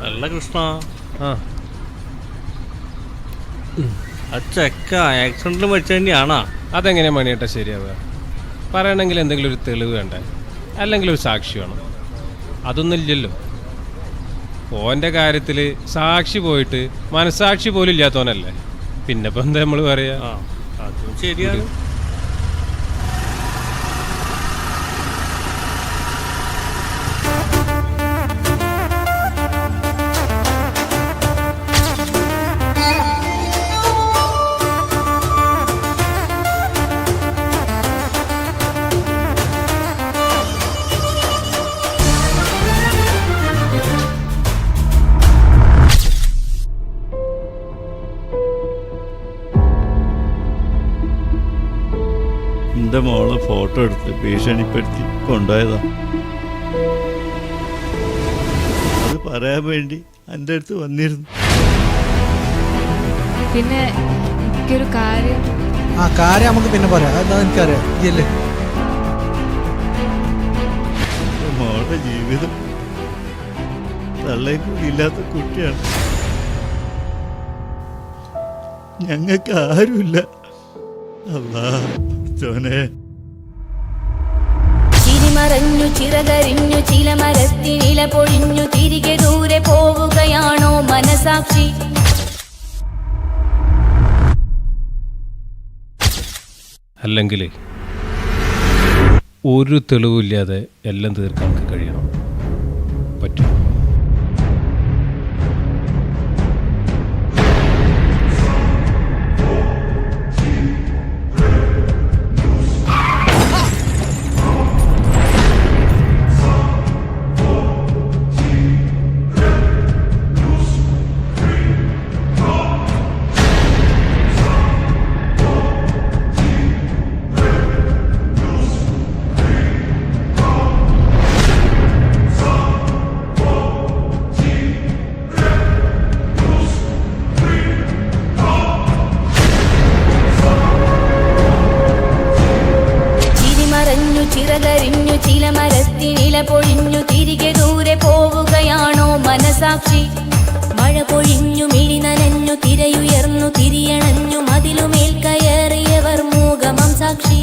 അല്ല കൃഷ്ണ, ആ ചെക്ക ആക്സിഡന്റിൽ മരിച്ച തന്നെയാണോ? അതെങ്ങനെയാ മണിയേട്ടാ ശരിയാവുക? പറയണമെങ്കിൽ എന്തെങ്കിലും ഒരു തെളിവ് വേണ്ടേ, അല്ലെങ്കിൽ ഒരു സാക്ഷി വേണം. അതൊന്നും ഇല്ലല്ലോ. ഓൻ്റെ കാര്യത്തിൽ സാക്ഷി പോയിട്ട് മനസാക്ഷി പോലും ഇല്ലാത്തവനല്ലേ, പിന്നെ ഇപ്പം എന്താ നമ്മൾ പറയാ? അതും ശരിയാണ്. എൻ്റെ മോളെ ഫോട്ടോ എടുത്ത് ഭീഷണിപ്പെടുത്തി കൊണ്ടുപോയതാ. അത് പറയാൻ വേണ്ടി എൻ്റെ അടുത്ത് വന്നിരുന്നു. പിന്നെ എനിക്കൊരു കാര്യം. നമുക്ക് പിന്നെ പറയാം. അതാ എനിക്കറിയാം. ഇല്ലേ മോളുടെ ജീവിതം തള്ളയും കൂടി ഇല്ലാത്ത കുട്ടിയാണ്. ഞങ്ങൾക്ക് ആരുമില്ല. അല്ലാ ചോനെ. ചിരിമറഞ്ഞു ചിറകരിഞ്ഞു ചില മരത്തിനില പൊഴിഞ്ഞു തിരികെ ദൂരെ പോവുകയാണോ മനസാക്ഷി? അല്ലെങ്കിൽ ഒരു തെളിവില്ലാതെ എല്ലാം തീർക്കാൻ കഴിയണം. പറ്റും. ചിറകരിഞ്ഞു ചില മരത്തിനില പൊഴിഞ്ഞു തിരികെ ദൂരെ പോവുകയാണോ മനസാക്ഷി? മഴ പൊഴിഞ്ഞു മിഴി നനഞ്ഞു തിരയുയർന്നു തിരിയണഞ്ഞു മതിലുമേൽ കയറിയവർ മൂകമം സാക്ഷി.